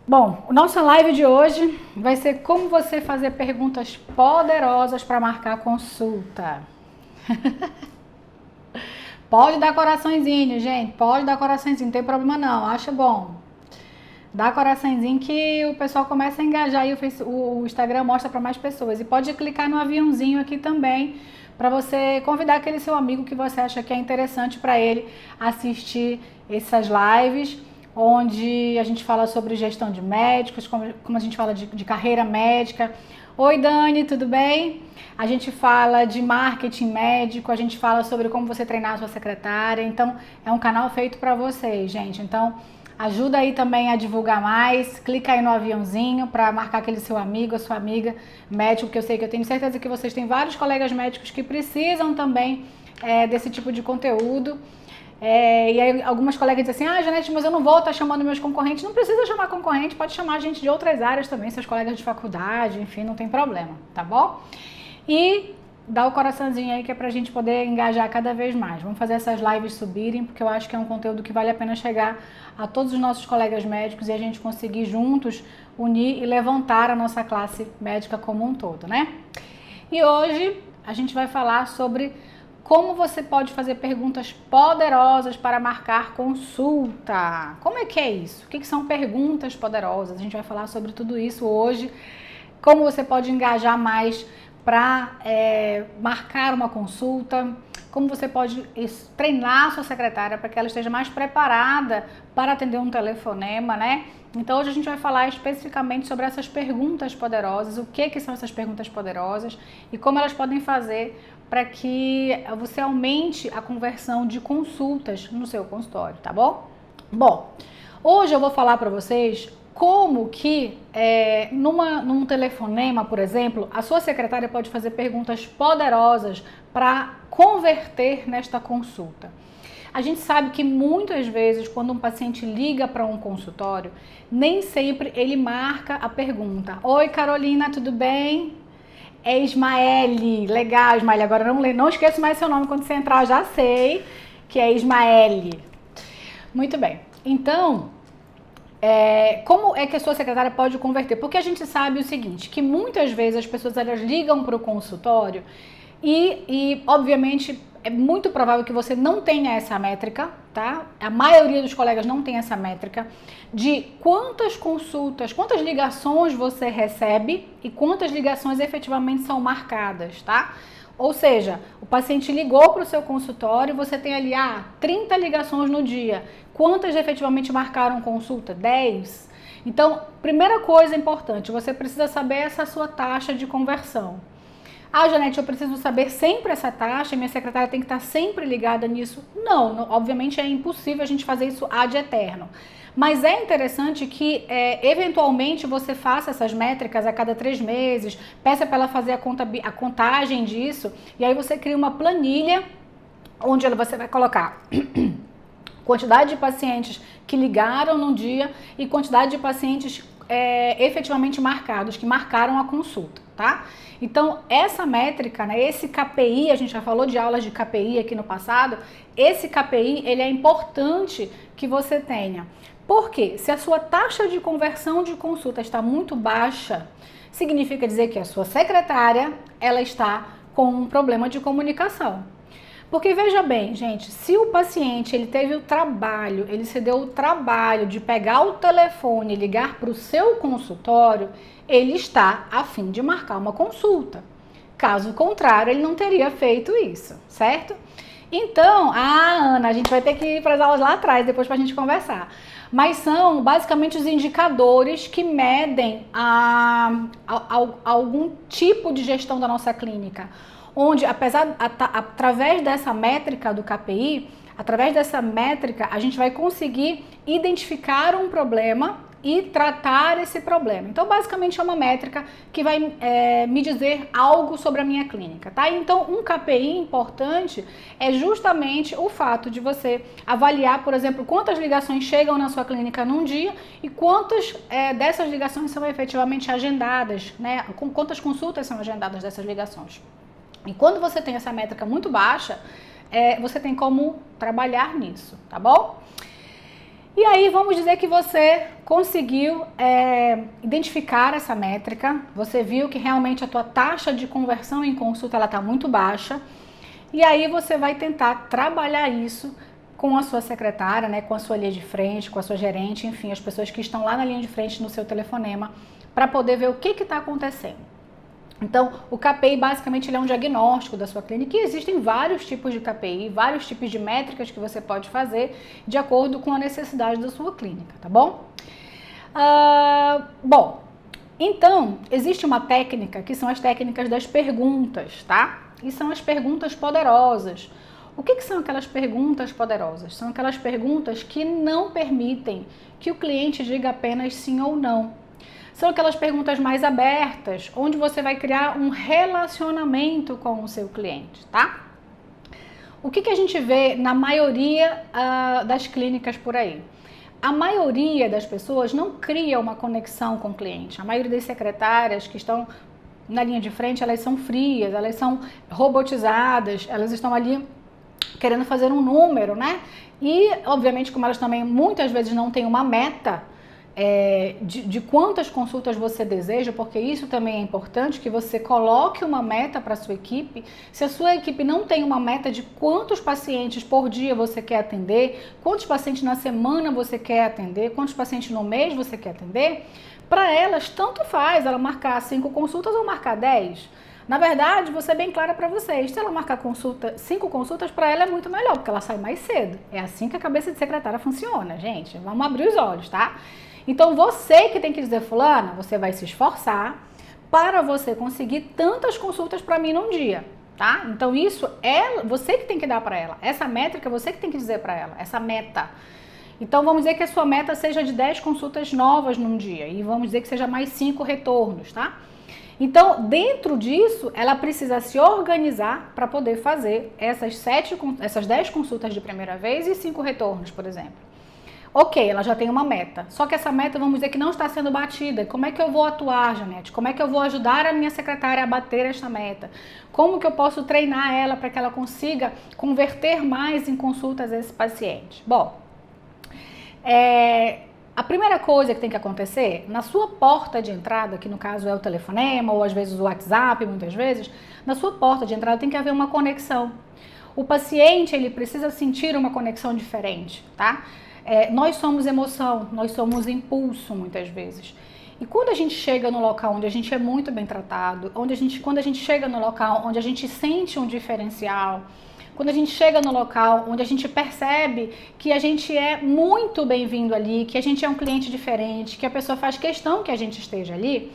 Bom, nossa live de hoje vai ser como você fazer perguntas poderosas para marcar consulta. Pode dar coraçõezinho, gente, pode dar coraçõezinho, não tem problema não, acha bom. Dá coraçãozinho que o pessoal começa a engajar e o Instagram mostra para mais pessoas. E pode clicar no aviãozinho aqui também para você convidar aquele seu amigo que você acha que é interessante para ele assistir essas lives, onde a gente fala sobre gestão de médicos, como a gente fala de carreira médica. Oi Dani, tudo bem? A gente fala de marketing médico, a gente fala sobre como você treinar a sua secretária. Então é um canal feito para vocês, gente. Então ajuda aí também a divulgar mais, clica aí no aviãozinho para marcar aquele seu amigo, a sua amiga médico, que eu tenho certeza que vocês têm vários colegas médicos que precisam também desse tipo de conteúdo. E aí algumas colegas dizem assim, Janete, mas eu não vou estar chamando meus concorrentes. Não precisa chamar concorrente, pode chamar gente de outras áreas também, seus colegas de faculdade, enfim, não tem problema, tá bom? E dá o coraçãozinho aí que é pra gente poder engajar cada vez mais. Vamos fazer essas lives subirem, porque eu acho que é um conteúdo que vale a pena chegar a todos os nossos colegas médicos e a gente conseguir juntos unir e levantar a nossa classe médica como um todo, né? E hoje a gente vai falar sobre como você pode fazer perguntas poderosas para marcar consulta. Como é que é isso? O que são perguntas poderosas? A gente vai falar sobre tudo isso hoje. Como você pode engajar mais para marcar uma consulta, como você pode treinar a sua secretária para que ela esteja mais preparada para atender um telefonema, né? Então hoje a gente vai falar especificamente sobre essas perguntas poderosas, o que são essas perguntas poderosas e como elas podem fazer para que você aumente a conversão de consultas no seu consultório, tá bom? Bom, hoje eu vou falar para vocês como que num telefonema, por exemplo, a sua secretária pode fazer perguntas poderosas para converter nesta consulta. A gente sabe que muitas vezes quando um paciente liga para um consultório, nem sempre ele marca a pergunta. Oi Carolina, tudo bem? É Ismaele, legal Ismaele, agora não esqueço mais seu nome quando você entrar, já sei que é Ismaele. Muito bem, então como é que a sua secretária pode converter? Porque a gente sabe o seguinte, que muitas vezes as pessoas elas ligam para o consultório e obviamente é muito provável que você não tenha essa métrica, tá? A maioria dos colegas não tem essa métrica de quantas consultas, quantas ligações você recebe e quantas ligações efetivamente são marcadas, tá? Ou seja, o paciente ligou para o seu consultório e você tem ali 30 ligações no dia. Quantas efetivamente marcaram consulta? 10. Então, primeira coisa importante, você precisa saber essa sua taxa de conversão. Janete, eu preciso saber sempre essa taxa, minha secretária tem que estar sempre ligada nisso. Não, obviamente é impossível a gente fazer isso ad eterno. Mas é interessante que, eventualmente, você faça essas métricas a cada 3 meses, peça para ela fazer a contagem disso, e aí você cria uma planilha onde você vai colocar quantidade de pacientes que ligaram num dia e quantidade de pacientes efetivamente marcados, que marcaram a consulta, tá? Então, essa métrica, né, esse KPI, a gente já falou de aulas de KPI aqui no passado, esse KPI, ele é importante que você tenha. Por quê? Se a sua taxa de conversão de consulta está muito baixa, significa dizer que a sua secretária, ela está com um problema de comunicação. Porque veja bem, gente, se o paciente ele teve o trabalho, ele se deu o trabalho de pegar o telefone e ligar para o seu consultório, ele está a fim de marcar uma consulta. Caso contrário, ele não teria feito isso, certo? Então, Ana, a gente vai ter que ir para as aulas lá atrás, depois para a gente conversar. Mas são basicamente os indicadores que medem algum tipo de gestão da nossa clínica. Onde, através dessa métrica do KPI, através dessa métrica, a gente vai conseguir identificar um problema e tratar esse problema. Então, basicamente, é uma métrica que vai me dizer algo sobre a minha clínica, tá? Então, um KPI importante é justamente o fato de você avaliar, por exemplo, quantas ligações chegam na sua clínica num dia e quantas dessas ligações são efetivamente agendadas, né? Quantas consultas são agendadas dessas ligações. E quando você tem essa métrica muito baixa, você tem como trabalhar nisso, tá bom? E aí vamos dizer que você conseguiu identificar essa métrica, você viu que realmente a tua taxa de conversão em consulta está muito baixa, e aí você vai tentar trabalhar isso com a sua secretária, né, com a sua linha de frente, com a sua gerente, enfim, as pessoas que estão lá na linha de frente no seu telefonema, para poder ver o que está acontecendo. Então, o KPI basicamente ele é um diagnóstico da sua clínica e existem vários tipos de KPI, vários tipos de métricas que você pode fazer de acordo com a necessidade da sua clínica, tá bom? Bom, então, existe uma técnica que são as técnicas das perguntas, tá? E são as perguntas poderosas. O que são aquelas perguntas poderosas? São aquelas perguntas que não permitem que o cliente diga apenas sim ou não. São aquelas perguntas mais abertas, onde você vai criar um relacionamento com o seu cliente, tá? O que a gente vê na maioria das clínicas por aí? A maioria das pessoas não cria uma conexão com o cliente. A maioria das secretárias que estão na linha de frente, elas são frias, elas são robotizadas, elas estão ali querendo fazer um número, né? E, obviamente, como elas também muitas vezes não têm uma meta de quantas consultas você deseja, porque isso também é importante, que você coloque uma meta para a sua equipe. Se a sua equipe não tem uma meta de quantos pacientes por dia você quer atender, quantos pacientes na semana você quer atender, quantos pacientes no mês você quer atender, para elas tanto faz ela marcar 5 consultas ou marcar 10. Na verdade, vou ser bem clara para vocês, se ela marcar 5 consultas, para ela é muito melhor, porque ela sai mais cedo. É assim que a cabeça de secretária funciona, gente. Vamos abrir os olhos, tá? Então, você que tem que dizer, fulana, você vai se esforçar para você conseguir tantas consultas para mim num dia, tá? Então, isso é você que tem que dar para ela. Essa métrica, você que tem que dizer para ela, essa meta. Então, vamos dizer que a sua meta seja de 10 consultas novas num dia e vamos dizer que seja mais 5 retornos, tá? Então, dentro disso, ela precisa se organizar para poder fazer essas 10 consultas de primeira vez e 5 retornos, por exemplo. Ok, ela já tem uma meta, só que essa meta, vamos dizer que não está sendo batida. Como é que eu vou atuar, Janete? Como é que eu vou ajudar a minha secretária a bater esta meta? Como que eu posso treinar ela para que ela consiga converter mais em consultas esse paciente? Bom, a primeira coisa que tem que acontecer, na sua porta de entrada, que no caso é o telefonema ou às vezes o WhatsApp, muitas vezes, na sua porta de entrada tem que haver uma conexão. O paciente, ele precisa sentir uma conexão diferente, tá? Nós somos emoção, nós somos impulso muitas vezes. E quando a gente chega no local onde a gente é muito bem tratado, quando a gente chega no local onde a gente sente um diferencial, quando a gente chega no local onde a gente percebe que a gente é muito bem-vindo ali, que a gente é um cliente diferente, que a pessoa faz questão que a gente esteja ali,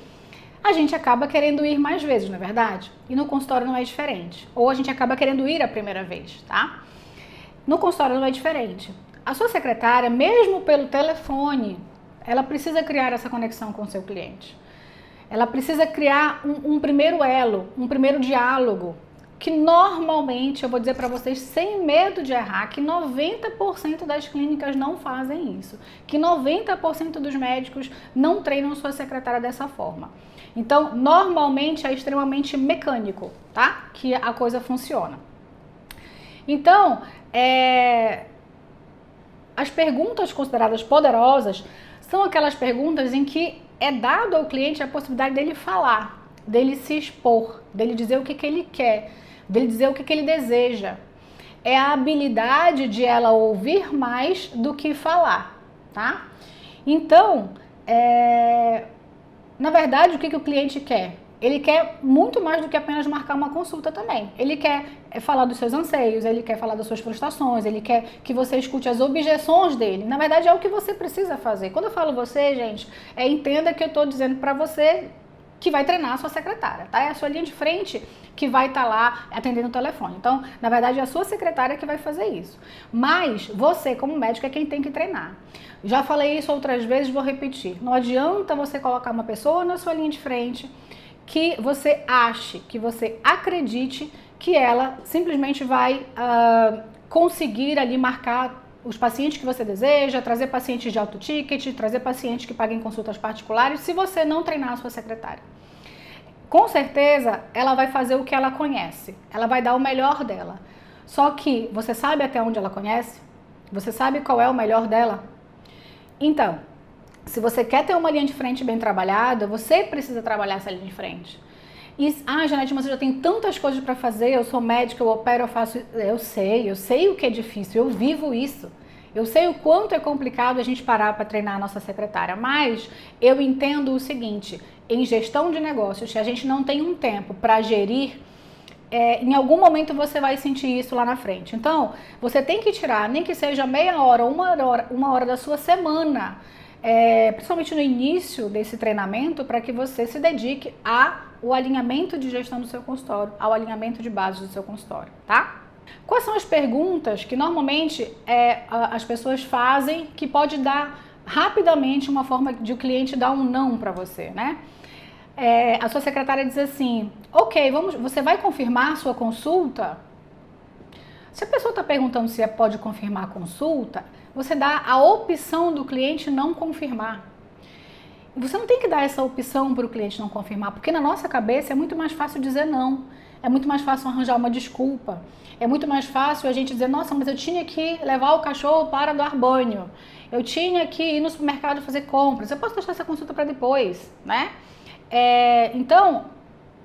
a gente acaba querendo ir mais vezes, não é verdade? E no consultório não é diferente. Ou a gente acaba querendo ir a primeira vez, tá? No consultório não é diferente. A sua secretária, mesmo pelo telefone, ela precisa criar essa conexão com o seu cliente. Ela precisa criar um primeiro elo, um primeiro diálogo, que normalmente, eu vou dizer para vocês, sem medo de errar, que 90% das clínicas não fazem isso. Que 90% dos médicos não treinam sua secretária dessa forma. Então, normalmente é extremamente mecânico, tá? Que a coisa funciona. Então, as perguntas consideradas poderosas são aquelas perguntas em que é dado ao cliente a possibilidade dele falar, dele se expor, dele dizer o que ele quer, dele dizer o que ele deseja. É a habilidade de ela ouvir mais do que falar, tá? Então, na verdade, o que o cliente quer? Ele quer muito mais do que apenas marcar uma consulta também. Ele quer falar dos seus anseios, ele quer falar das suas frustrações, ele quer que você escute as objeções dele. Na verdade, é o que você precisa fazer. Quando eu falo você, gente, entenda que eu estou dizendo para você que vai treinar a sua secretária, tá? É a sua linha de frente que vai estar lá atendendo o telefone. Então, na verdade, é a sua secretária que vai fazer isso. Mas você, como médico, é quem tem que treinar. Já falei isso outras vezes, vou repetir. Não adianta você colocar uma pessoa na sua linha de frente que você ache, que você acredite que ela simplesmente vai conseguir ali marcar os pacientes que você deseja, trazer pacientes de alto ticket, trazer pacientes que paguem consultas particulares, se você não treinar a sua secretária. Com certeza, ela vai fazer o que ela conhece, ela vai dar o melhor dela. Só que você sabe até onde ela conhece? Você sabe qual é o melhor dela? Então, se você quer ter uma linha de frente bem trabalhada, você precisa trabalhar essa linha de frente. E, Janete, mas eu já tenho tantas coisas para fazer, eu sou médica, eu opero, eu faço... Eu sei o que é difícil, eu vivo isso. Eu sei o quanto é complicado a gente parar para treinar a nossa secretária, mas eu entendo o seguinte, em gestão de negócios, se a gente não tem um tempo para gerir, em algum momento você vai sentir isso lá na frente. Então, você tem que tirar, nem que seja meia hora, uma hora da sua semana, principalmente no início desse treinamento, para que você se dedique ao alinhamento de gestão do seu consultório, ao alinhamento de bases do seu consultório, tá? Quais são as perguntas que normalmente as pessoas fazem que pode dar rapidamente uma forma de o cliente dar um não para você, né? A sua secretária diz assim, ok, você vai confirmar a sua consulta? Se a pessoa está perguntando se pode confirmar a consulta, você dá a opção do cliente não confirmar. Você não tem que dar essa opção para o cliente não confirmar, porque na nossa cabeça é muito mais fácil dizer não, é muito mais fácil arranjar uma desculpa, é muito mais fácil a gente dizer, nossa, mas eu tinha que levar o cachorro para dar banho, eu tinha que ir no supermercado fazer compras, eu posso deixar essa consulta para depois, né? Então,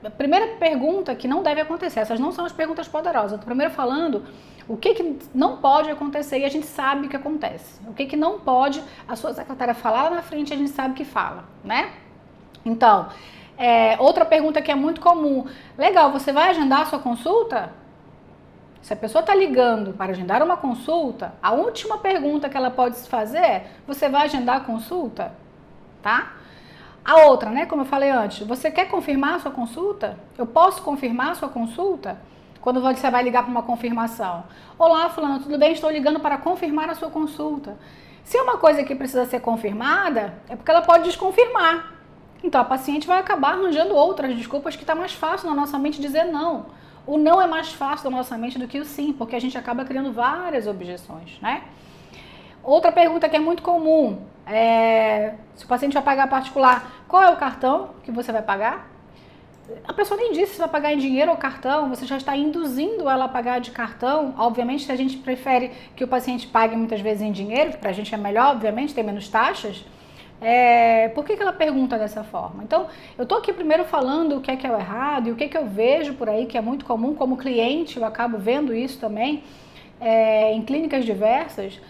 a primeira pergunta que não deve acontecer, essas não são as perguntas poderosas, eu estou primeiro falando o que não pode acontecer e a gente sabe o que acontece. O que não pode a sua secretária falar lá na frente, a gente sabe que fala, né? Então, outra pergunta que é muito comum. Legal, você vai agendar a sua consulta? Se a pessoa está ligando para agendar uma consulta, a última pergunta que ela pode fazer é, você vai agendar a consulta? Tá? A outra, né, como eu falei antes, você quer confirmar a sua consulta? Eu posso confirmar a sua consulta? Quando você vai ligar para uma confirmação. Olá, fulano, tudo bem? Estou ligando para confirmar a sua consulta. Se é uma coisa que precisa ser confirmada, é porque ela pode desconfirmar. Então, a paciente vai acabar arranjando outras desculpas que está mais fácil na nossa mente dizer não. O não é mais fácil na nossa mente do que o sim, porque a gente acaba criando várias objeções, né? Outra pergunta que é muito comum se o paciente vai pagar particular, qual é o cartão que você vai pagar? A pessoa nem disse se vai pagar em dinheiro ou cartão, você já está induzindo ela a pagar de cartão. Obviamente, se a gente prefere que o paciente pague muitas vezes em dinheiro, que para a gente é melhor, obviamente, tem menos taxas, por que ela pergunta dessa forma? Então, eu estou aqui primeiro falando o que é o errado e o que eu vejo por aí, que é muito comum, como cliente, eu acabo vendo isso também em clínicas diversas,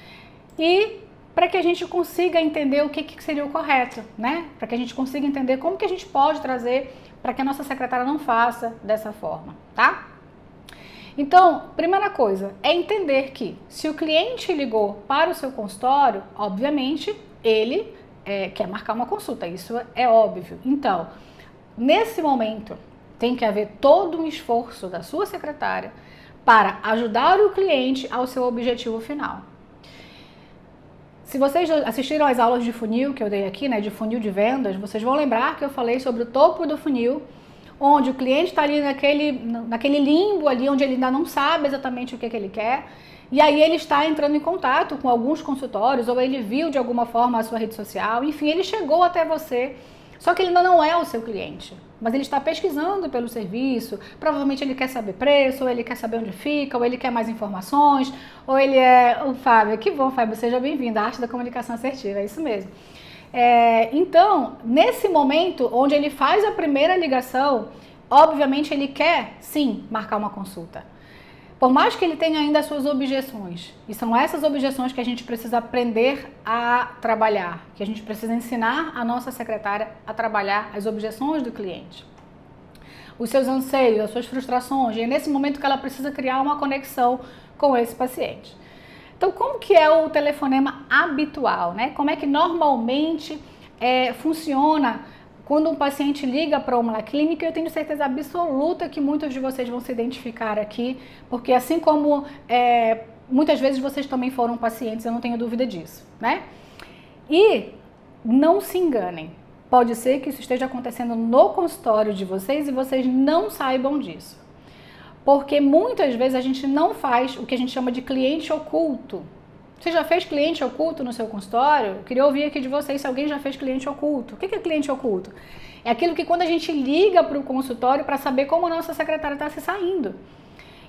e para que a gente consiga entender o que seria o correto, né? Para que a gente consiga entender como que a gente pode trazer para que a nossa secretária não faça dessa forma, tá? Então, primeira coisa, é entender que se o cliente ligou para o seu consultório, obviamente, ele quer marcar uma consulta, isso é óbvio. Então, nesse momento, tem que haver todo um esforço da sua secretária para ajudar o cliente ao seu objetivo final. Se vocês assistiram às aulas de funil que eu dei aqui, né, de funil de vendas, vocês vão lembrar que eu falei sobre o topo do funil, onde o cliente está ali naquele limbo ali, onde ele ainda não sabe exatamente o que ele quer, e aí ele está entrando em contato com alguns consultórios, ou ele viu de alguma forma a sua rede social, enfim, ele chegou até você, só que ele ainda não é o seu cliente, mas ele está pesquisando pelo serviço, provavelmente ele quer saber preço, ou ele quer saber onde fica, ou ele quer mais informações, ou ele o Fábio, que bom, Fábio, seja bem-vindo, a arte da comunicação assertiva, é isso mesmo. Então, nesse momento onde ele faz a primeira ligação, obviamente ele quer, sim, marcar uma consulta. Por mais que ele tenha ainda as suas objeções, e são essas objeções que a gente precisa aprender a trabalhar, que a gente precisa ensinar a nossa secretária a trabalhar as objeções do cliente. Os seus anseios, as suas frustrações, e é nesse momento que ela precisa criar uma conexão com esse paciente. Então, como que é o telefonema habitual, né? Como é que normalmente funciona quando um paciente liga para uma clínica? Eu tenho certeza absoluta que muitos de vocês vão se identificar aqui, porque assim como muitas vezes vocês também foram pacientes, eu não tenho dúvida disso, né? E não se enganem, pode ser que isso esteja acontecendo no consultório de vocês e vocês não saibam disso. Porque muitas vezes a gente não faz o que a gente chama de cliente oculto. Você já fez cliente oculto no seu consultório? Eu queria ouvir aqui de vocês se alguém já fez cliente oculto. O que é cliente oculto? É aquilo que quando a gente liga para o consultório para saber como a nossa secretária está se saindo.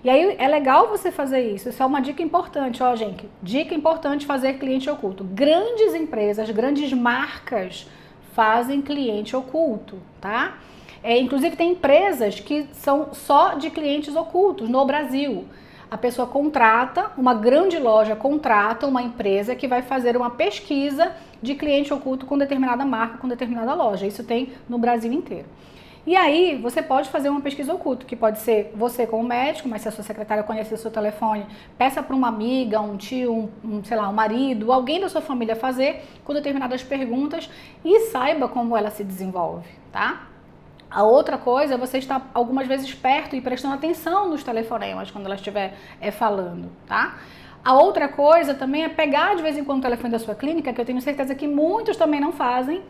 E aí é legal você fazer isso. Isso é uma dica importante, ó, gente. Dica importante fazer cliente oculto. Grandes empresas, grandes marcas fazem cliente oculto, tá? Inclusive tem empresas que são só de clientes ocultos no Brasil. A pessoa contrata, uma grande loja contrata uma empresa que vai fazer uma pesquisa de cliente oculto com determinada marca, com determinada loja. Isso tem no Brasil inteiro. E aí, você pode fazer uma pesquisa oculta, que pode ser você como médico, mas se a sua secretária conhecer o seu telefone, peça para uma amiga, um tio, sei lá, um marido, alguém da sua família fazer com determinadas perguntas e saiba como ela se desenvolve, tá? A outra coisa é você estar algumas vezes perto e prestando atenção nos telefonemas quando ela estiver falando, tá? A outra coisa também é pegar de vez em quando o telefone da sua clínica, que eu tenho certeza que muitos também não fazem,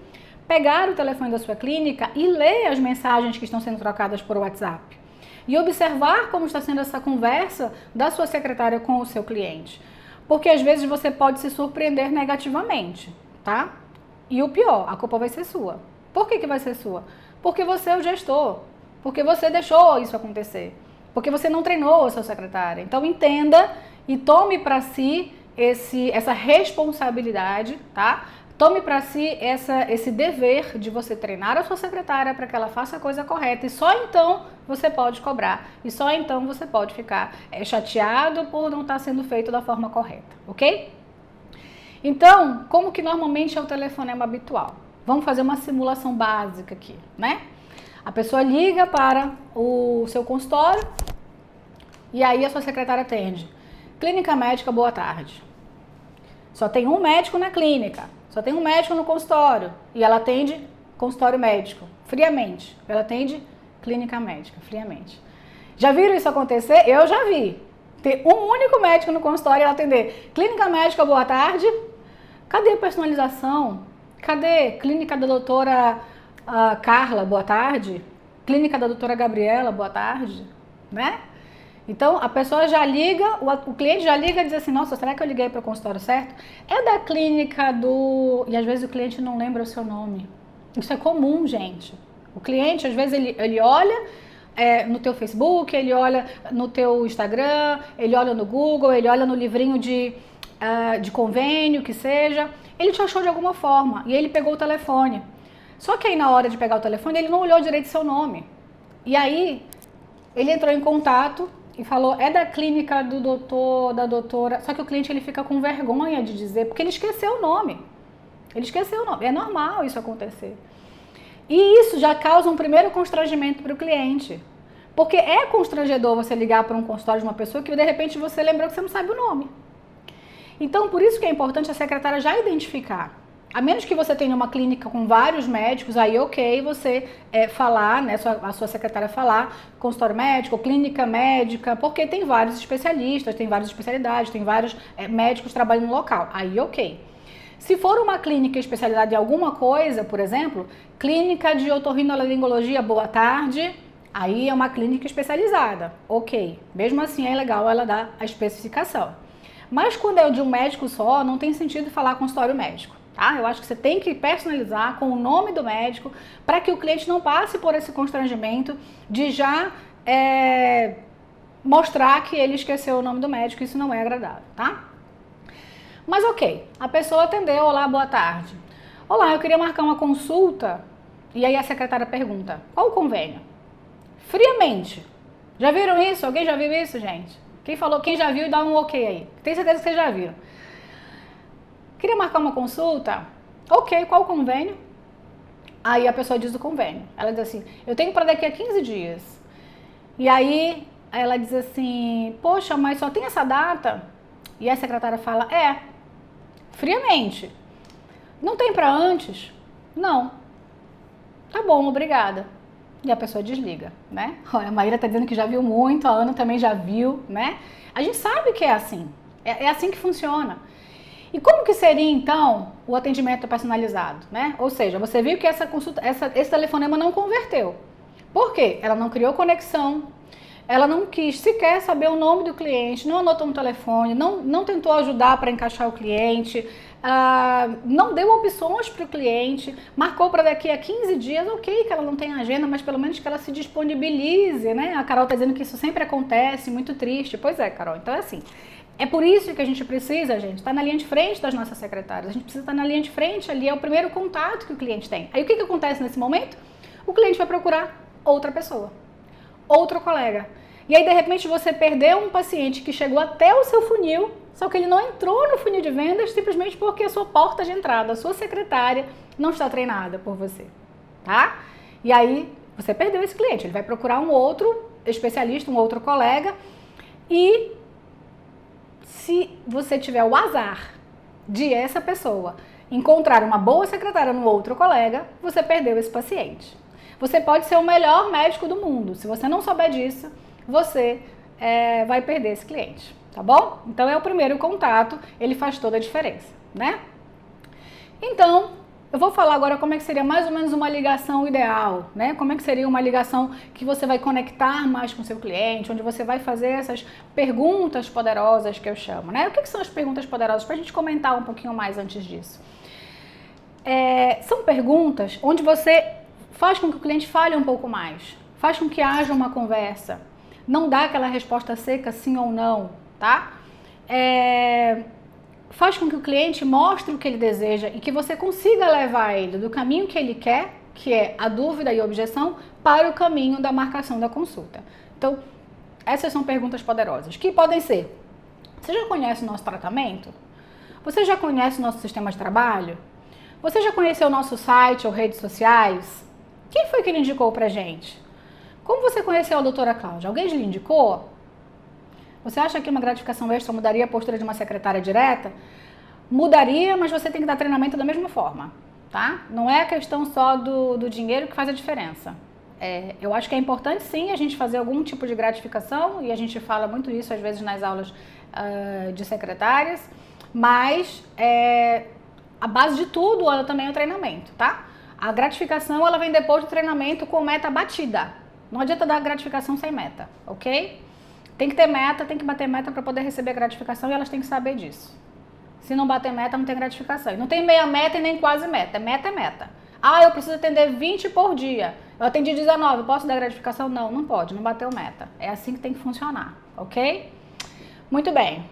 pegar o telefone da sua clínica e ler as mensagens que estão sendo trocadas por WhatsApp. E observar como está sendo essa conversa da sua secretária com o seu cliente. Porque às vezes você pode se surpreender negativamente, tá? E o pior, a culpa vai ser sua. Por que vai ser sua? Porque você é o gestor. Porque você deixou isso acontecer. Porque você não treinou a sua secretária. Então entenda e tome para si essa responsabilidade, tá? Tome para si esse dever de você treinar a sua secretária para que ela faça a coisa correta e só então você pode cobrar e só então você pode ficar chateado por não estar sendo feito da forma correta, ok? Então, como que normalmente é o telefonema habitual? Vamos fazer uma simulação básica aqui, né? A pessoa liga para o seu consultório e aí a sua secretária atende. Clínica médica, boa tarde. Só tem um médico na clínica. Só tem um médico no consultório e ela atende consultório médico, friamente. Ela atende clínica médica, friamente. Já viram isso acontecer? Eu já vi. Ter um único médico no consultório e ela atender clínica médica, boa tarde. Cadê a personalização? Cadê clínica da doutora Carla, boa tarde? Clínica da doutora Gabriela, boa tarde, né? Então, a pessoa já liga, o cliente já liga e diz assim, nossa, será que eu liguei para o consultório certo? É da clínica do... E às vezes o cliente não lembra o seu nome. Isso é comum, gente. O cliente, às vezes, ele olha no teu Facebook, ele olha no teu Instagram, ele olha no Google, ele olha no livrinho de convênio, que seja. Ele te achou de alguma forma e ele pegou o telefone. Só que aí, na hora de pegar o telefone, ele não olhou direito seu nome. E aí, ele entrou em contato e falou, é da clínica do doutor, da doutora... Só que o cliente ele fica com vergonha de dizer, porque ele esqueceu o nome. Ele esqueceu o nome. É normal isso acontecer. E isso já causa um primeiro constrangimento para o cliente. Porque é constrangedor você ligar para um consultório de uma pessoa que de repente você lembrou que você não sabe o nome. Então, por isso que é importante a secretária já identificar. A menos que você tenha uma clínica com vários médicos, aí ok, você falar, né, a sua secretária falar, consultório médico, clínica médica, porque tem vários especialistas, tem várias especialidades, tem vários médicos trabalhando no local, aí ok. Se for uma clínica especialidade em alguma coisa, por exemplo, clínica de otorrinolaringologia, boa tarde, aí é uma clínica especializada, ok. Mesmo assim é legal ela dar a especificação. Mas quando é de um médico só, não tem sentido falar consultório médico. Tá? Eu acho que você tem que personalizar com o nome do médico para que o cliente não passe por esse constrangimento de já mostrar que ele esqueceu o nome do médico, isso não é agradável, tá? Mas ok, a pessoa atendeu, olá, boa tarde. Olá, eu queria marcar uma consulta e aí a secretária pergunta, qual o convênio? Friamente. Já viram isso? Alguém já viu isso, gente? Quem já viu, dá um ok aí. Tenho certeza que vocês já viram. Queria marcar uma consulta? Ok, qual o convênio? Aí a pessoa diz o convênio. Ela diz assim, eu tenho para daqui a 15 dias. E aí ela diz assim, poxa, mas só tem essa data? E a secretária fala, friamente. Não tem para antes? Não. Tá bom, obrigada. E a pessoa desliga, né? Olha, a Maíra tá dizendo que já viu muito, a Ana também já viu, né? A gente sabe que é assim. É assim que funciona. E como que seria, então, o atendimento personalizado, né? Ou seja, você viu que esse telefonema não converteu. Por quê? Ela não criou conexão, ela não quis sequer saber o nome do cliente, não anotou um telefone, não tentou ajudar para encaixar o cliente, não deu opções para o cliente, marcou para daqui a 15 dias, ok, que ela não tem agenda, mas pelo menos que ela se disponibilize, né? A Carol está dizendo que isso sempre acontece, muito triste. Pois é, Carol, então é assim. É por isso que a gente precisa, gente, estar na linha de frente das nossas secretárias. A gente precisa estar na linha de frente, ali é o primeiro contato que o cliente tem. Aí o que acontece nesse momento? O cliente vai procurar outra pessoa, outro colega. E aí, de repente, você perdeu um paciente que chegou até o seu funil, só que ele não entrou no funil de vendas simplesmente porque a sua porta de entrada, a sua secretária, não está treinada por você, tá? E aí, você perdeu esse cliente. Ele vai procurar um outro especialista, um outro colega. E se você tiver o azar de essa pessoa encontrar uma boa secretária no outro colega, você perdeu esse paciente. Você pode ser o melhor médico do mundo. Se você não souber disso, você vai perder esse cliente, tá bom? Então é o primeiro contato, ele faz toda a diferença, né? Então, eu vou falar agora como é que seria mais ou menos uma ligação ideal, né? Como é que seria uma ligação que você vai conectar mais com o seu cliente, onde você vai fazer essas perguntas poderosas que eu chamo, né? O que são as perguntas poderosas? Para a gente comentar um pouquinho mais antes disso. São perguntas onde você faz com que o cliente fale um pouco mais, faz com que haja uma conversa, não dá aquela resposta seca sim ou não, tá? Faz com que o cliente mostre o que ele deseja e que você consiga levar ele do caminho que ele quer, que é a dúvida e a objeção, para o caminho da marcação da consulta. Então, essas são perguntas poderosas, que podem ser: você já conhece o nosso tratamento? Você já conhece o nosso sistema de trabalho? Você já conheceu o nosso site ou redes sociais? Quem foi que lhe indicou pra gente? Como você conheceu a doutora Cláudia? Alguém lhe indicou? Você acha que uma gratificação extra mudaria a postura de uma secretária direta? Mudaria, mas você tem que dar treinamento da mesma forma, tá? Não é a questão só do dinheiro que faz a diferença. Eu acho que é importante sim a gente fazer algum tipo de gratificação, e a gente fala muito isso às vezes nas aulas de secretárias, mas a base de tudo também é o treinamento, tá? A gratificação ela vem depois do treinamento com meta batida. Não adianta dar gratificação sem meta, ok? Tem que ter meta, tem que bater meta para poder receber gratificação, e elas têm que saber disso. Se não bater meta, não tem gratificação. E não tem meia meta e nem quase meta. Meta é meta. Eu preciso atender 20 por dia. Eu atendi 19, posso dar gratificação? Não, não pode, não bateu meta. É assim que tem que funcionar, ok? Muito bem.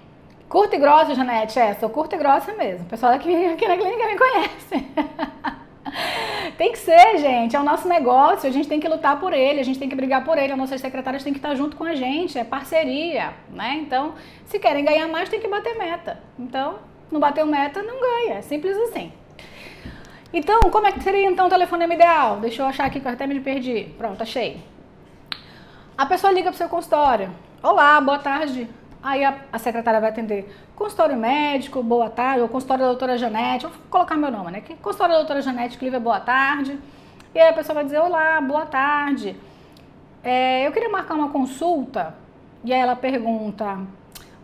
Curta e grossa, Janete? Sou curta e grossa mesmo. O pessoal aqui na clínica me conhece. Tem que ser, gente, é o nosso negócio, a gente tem que lutar por ele, a gente tem que brigar por ele, as nossas secretárias têm que estar junto com a gente, é parceria, né? Então, se querem ganhar mais, tem que bater meta. Então, não bateu meta, não ganha, é simples assim. Então, como é que seria então o telefonema ideal? Deixa eu achar aqui que eu até me perdi. Pronto, achei. A pessoa liga para o seu consultório. Olá, boa tarde. Aí a secretária vai atender: consultório médico, boa tarde, ou consultório da doutora Janete, vou colocar meu nome, né? Consultório da doutora Janete Clíver, boa tarde. E aí a pessoa vai dizer: olá, boa tarde. Eu queria marcar uma consulta. E aí ela pergunta: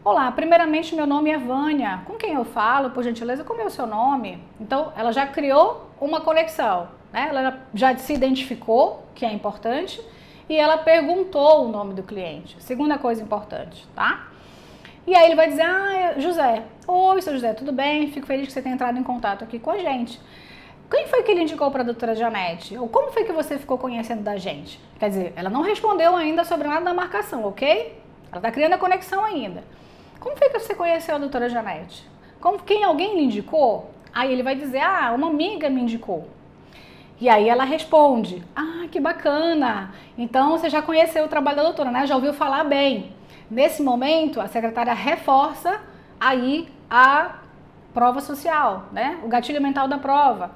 olá, primeiramente meu nome é Vânia, com quem eu falo, por gentileza, como é o seu nome? Então ela já criou uma conexão, né? Ela já se identificou, que é importante, e ela perguntou o nome do cliente, segunda coisa importante, tá? E aí ele vai dizer: José. Oi, seu José, tudo bem? Fico feliz que você tenha entrado em contato aqui com a gente. Quem foi que ele indicou para a doutora Janete? Ou como foi que você ficou conhecendo da gente? Quer dizer, ela não respondeu ainda sobre nada da marcação, ok? Ela está criando a conexão ainda. Como foi que você conheceu a doutora Janete? Alguém lhe indicou? Aí ele vai dizer: uma amiga me indicou. E aí ela responde: que bacana! Então você já conheceu o trabalho da doutora, né? Já ouviu falar bem. Nesse momento, a secretária reforça aí a prova social, né? O gatilho mental da prova.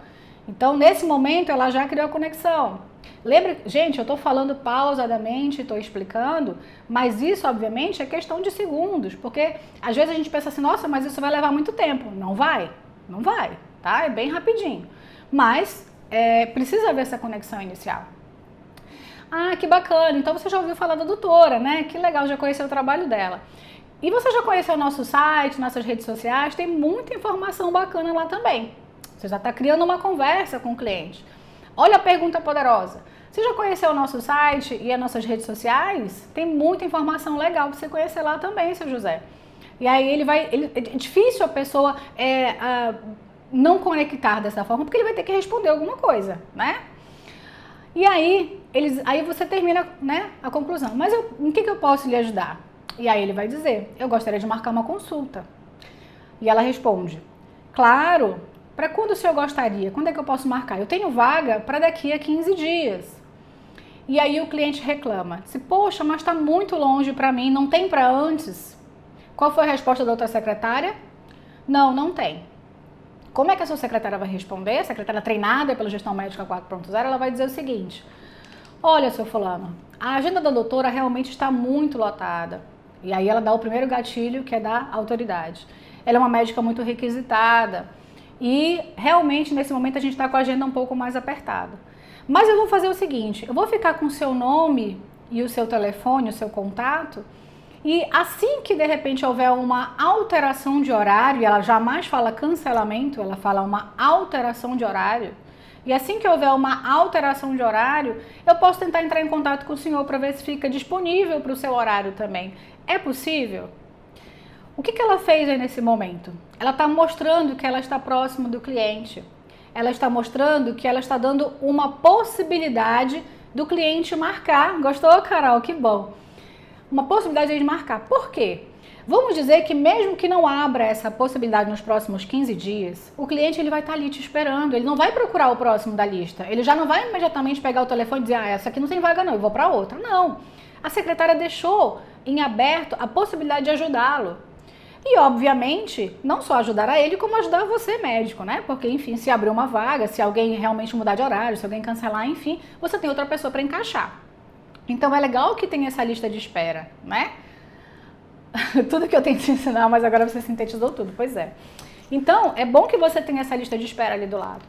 Então, nesse momento, ela já criou a conexão. Lembra, gente, eu estou falando pausadamente, estou explicando, mas isso, obviamente, é questão de segundos, porque às vezes a gente pensa assim: nossa, mas isso vai levar muito tempo. Não vai, tá? É bem rapidinho. Mas precisa haver essa conexão inicial. Que bacana, então você já ouviu falar da doutora, né? Que legal, já conheceu o trabalho dela. E você já conheceu o nosso site, nossas redes sociais, tem muita informação bacana lá também. Você já está criando uma conversa com o cliente. Olha a pergunta poderosa. Você já conheceu o nosso site e as nossas redes sociais? Tem muita informação legal para você conhecer lá também, seu José. E aí é difícil a pessoa não conectar dessa forma, porque ele vai ter que responder alguma coisa, né? E aí você termina, né, a conclusão. Mas em que eu posso lhe ajudar? E aí ele vai dizer, eu gostaria de marcar uma consulta. E ela responde, claro, para quando o senhor gostaria? Quando é que eu posso marcar? Eu tenho vaga para daqui a 15 dias. E aí o cliente reclama, diz, poxa, mas está muito longe para mim, não tem para antes? Qual foi a resposta da outra secretária? Não, não tem. Como é que a sua secretária vai responder? A secretária treinada pela Gestão Médica 4.0, ela vai dizer o seguinte, olha, seu fulano, a agenda da doutora realmente está muito lotada. E aí ela dá o primeiro gatilho, que é da autoridade. Ela é uma médica muito requisitada e realmente nesse momento a gente está com a agenda um pouco mais apertada. Mas eu vou fazer o seguinte, eu vou ficar com o seu nome e o seu telefone, o seu contato, e assim que de repente houver uma alteração de horário, e ela jamais fala cancelamento, ela fala uma alteração de horário, e assim que houver uma alteração de horário, eu posso tentar entrar em contato com o senhor para ver se fica disponível para o seu horário também. É possível? O que ela fez aí nesse momento? Ela está mostrando que ela está próximo do cliente. Ela está mostrando que ela está dando uma possibilidade do cliente marcar. Gostou, Carol? Que bom. Uma possibilidade de marcar. Por quê? Vamos dizer que mesmo que não abra essa possibilidade nos próximos 15 dias, o cliente ele vai estar ali te esperando, ele não vai procurar o próximo da lista, ele já não vai imediatamente pegar o telefone e dizer, essa aqui não tem vaga não, eu vou para outra. Não, a secretária deixou em aberto a possibilidade de ajudá-lo. E, obviamente, não só ajudar a ele, como ajudar você, médico, né? Porque, enfim, se abrir uma vaga, se alguém realmente mudar de horário, se alguém cancelar, enfim, você tem outra pessoa para encaixar. Então, é legal que tenha essa lista de espera, né? Tudo que eu tenho que te ensinar, mas agora você sintetizou tudo, pois é. Então, é bom que você tenha essa lista de espera ali do lado.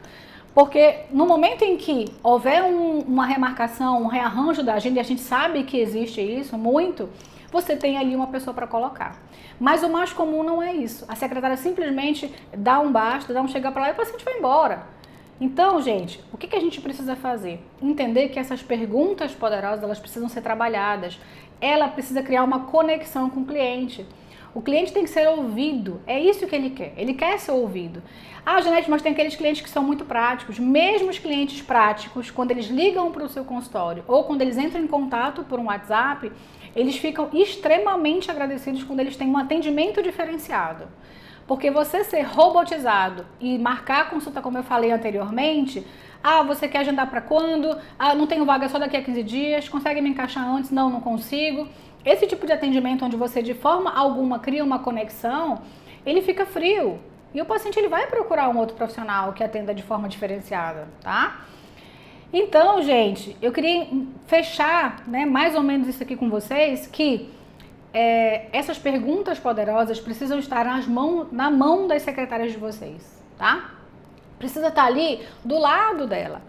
Porque no momento em que houver uma remarcação, um rearranjo da agenda, e a gente sabe que existe isso muito, você tem ali uma pessoa para colocar. Mas o mais comum não é isso. A secretária simplesmente dá um basta, dá um chega para lá e o paciente vai embora. Então, gente, o que a gente precisa fazer? Entender que essas perguntas poderosas, elas precisam ser trabalhadas. Ela precisa criar uma conexão com o cliente. O cliente tem que ser ouvido, é isso que ele quer ser ouvido. Ah, Janete, mas tem aqueles clientes que são muito práticos. Mesmo os clientes práticos, quando eles ligam para o seu consultório ou quando eles entram em contato por um WhatsApp, eles ficam extremamente agradecidos quando eles têm um atendimento diferenciado. Porque você ser robotizado e marcar a consulta, como eu falei anteriormente, você quer agendar para quando? Não tenho vaga só daqui a 15 dias, consegue me encaixar antes? Não, não consigo. Esse tipo de atendimento onde você de forma alguma cria uma conexão, ele fica frio. E o paciente ele vai procurar um outro profissional que atenda de forma diferenciada, tá? Então, gente, eu queria fechar, né, mais ou menos isso aqui com vocês, que essas perguntas poderosas precisam estar na mão das secretárias de vocês, tá? Precisa estar ali do lado dela.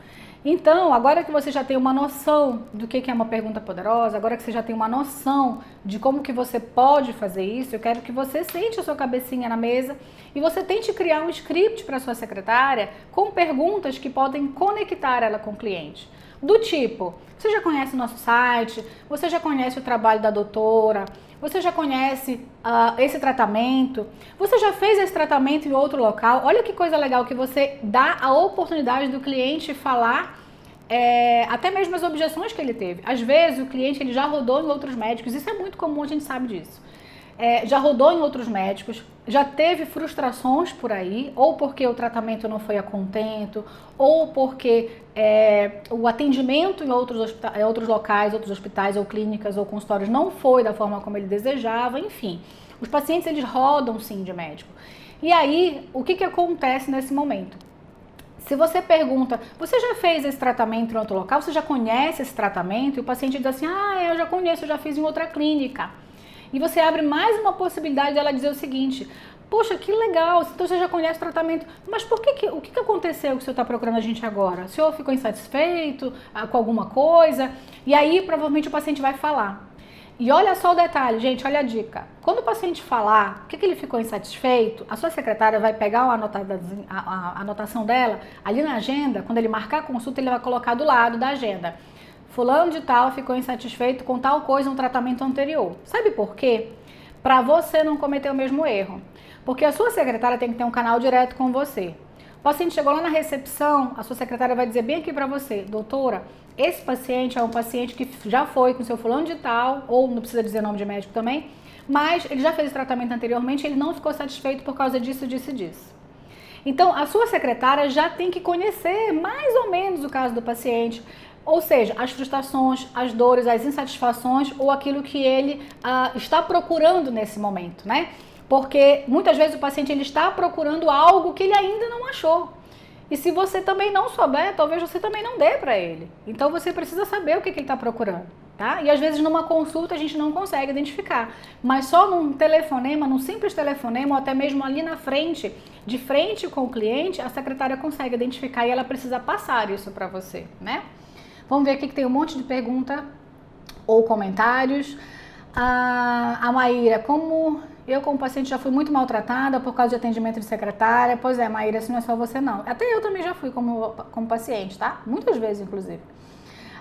Então, agora que você já tem uma noção do que é uma pergunta poderosa, agora que você já tem uma noção de como que você pode fazer isso, eu quero que você sente a sua cabecinha na mesa e você tente criar um script para sua secretária com perguntas que podem conectar ela com o cliente. Do tipo, você já conhece o nosso site? Você já conhece o trabalho da doutora? Você já conhece esse tratamento? Você já fez esse tratamento em outro local? Olha que coisa legal que você dá a oportunidade do cliente falar até mesmo as objeções que ele teve. Às vezes o cliente ele já rodou em outros médicos, isso é muito comum, a gente sabe disso. Já rodou em outros médicos, já teve frustrações por aí, ou porque o tratamento não foi a contento, ou porque o atendimento em outros locais, outros hospitais ou clínicas ou consultórios não foi da forma como ele desejava, enfim. Os pacientes eles rodam sim de médico. E aí, o que acontece nesse momento? Se você pergunta, você já fez esse tratamento em outro local? Você já conhece esse tratamento? E o paciente diz assim, eu já conheço, eu já fiz em outra clínica. E você abre mais uma possibilidade dela dizer o seguinte, poxa, que legal, então você já conhece o tratamento, mas o que aconteceu que o senhor está procurando a gente agora? O senhor ficou insatisfeito com alguma coisa? E aí, provavelmente, o paciente vai falar. E olha só o detalhe, gente, olha a dica. Quando o paciente falar o que ele ficou insatisfeito, a sua secretária vai pegar a anotação dela, ali na agenda, quando ele marcar a consulta, ele vai colocar do lado da agenda. Fulano de tal ficou insatisfeito com tal coisa no tratamento anterior. Sabe por quê? Para você não cometer o mesmo erro. Porque a sua secretária tem que ter um canal direto com você. O paciente chegou lá na recepção, a sua secretária vai dizer bem aqui para você, doutora, esse paciente é um paciente que já foi com seu fulano de tal, ou não precisa dizer nome de médico também, mas ele já fez esse tratamento anteriormente, ele não ficou satisfeito por causa disso, disso e disso. Então, a sua secretária já tem que conhecer mais ou menos o caso do paciente, ou seja, as frustrações, as dores, as insatisfações ou aquilo que ele está procurando nesse momento, né? Porque muitas vezes o paciente ele está procurando algo que ele ainda não achou. E se você também não souber, talvez você também não dê para ele. Então você precisa saber o que ele está procurando, tá? E às vezes numa consulta a gente não consegue identificar. Mas só num telefonema, num simples telefonema, ou até mesmo ali na frente, de frente com o cliente, a secretária consegue identificar e ela precisa passar isso para você, né? Vamos ver aqui que tem um monte de pergunta ou comentários. A Maíra, como paciente já fui muito maltratada por causa de atendimento de secretária. Pois é, Maíra, isso não é só você não. Até eu também já fui como paciente, tá? Muitas vezes, inclusive.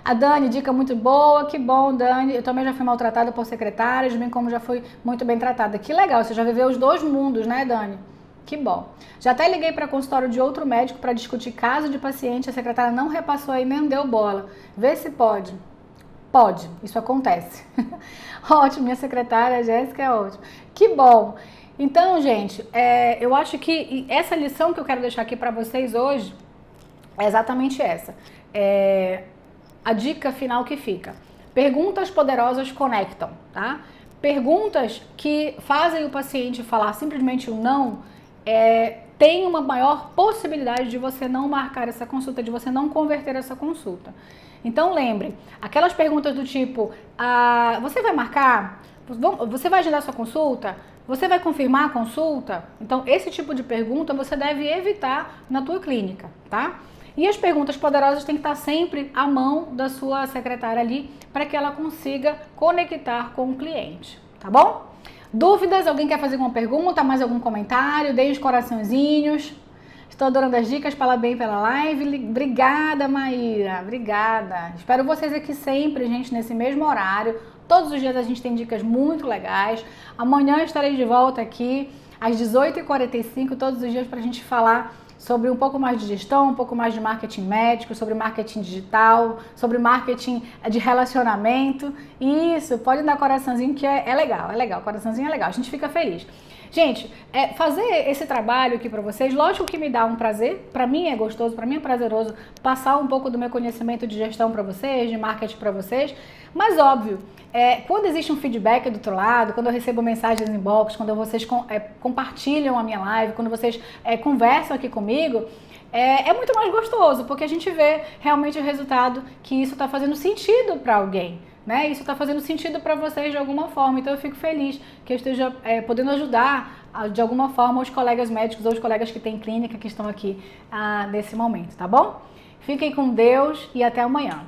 A Dani, dica muito boa, que bom, Dani. Eu também já fui maltratada por secretárias, bem como já fui muito bem tratada. Que legal, você já viveu os dois mundos, né, Dani? Que bom. Já até liguei para consultório de outro médico para discutir caso de paciente, a secretária não repassou aí, nem deu bola. Vê se pode. Pode, isso acontece. Ótimo, minha secretária, Jéssica, é ótimo. Que bom. Então, gente, eu acho que essa lição que eu quero deixar aqui para vocês hoje é exatamente essa. A dica final que fica. Perguntas poderosas conectam, tá? Perguntas que fazem o paciente falar simplesmente um não, tem uma maior possibilidade de você não marcar essa consulta, de você não converter essa consulta. Então lembre, aquelas perguntas do tipo, você vai marcar? Você vai agendar sua consulta? Você vai confirmar a consulta? Então esse tipo de pergunta você deve evitar na tua clínica, tá? E as perguntas poderosas têm que estar sempre à mão da sua secretária ali para que ela consiga conectar com o cliente, tá bom? Dúvidas? Alguém quer fazer alguma pergunta? Mais algum comentário? Deem os coraçõezinhos. Estou adorando as dicas, parabéns pela live. Obrigada, Maíra. Obrigada. Espero vocês aqui sempre, gente, nesse mesmo horário. Todos os dias a gente tem dicas muito legais. Amanhã estarei de volta aqui às 18h45, todos os dias, para a gente falar sobre um pouco mais de gestão, um pouco mais de marketing médico, sobre marketing digital, sobre marketing de relacionamento. Isso, pode dar coraçãozinho que é legal, coraçãozinho é legal, a gente fica feliz. Gente, fazer esse trabalho aqui para vocês, lógico que me dá um prazer, para mim é gostoso, para mim é prazeroso passar um pouco do meu conhecimento de gestão para vocês, de marketing para vocês, mas óbvio, quando existe um feedback do outro lado, quando eu recebo mensagens em inbox, quando vocês compartilham a minha live, quando vocês conversam aqui comigo, é muito mais gostoso, porque a gente vê realmente o resultado que isso está fazendo sentido para alguém. Né? Isso está fazendo sentido para vocês de alguma forma, então eu fico feliz que eu esteja podendo ajudar de alguma forma os colegas médicos ou os colegas que têm clínica que estão aqui nesse momento, tá bom? Fiquem com Deus e até amanhã.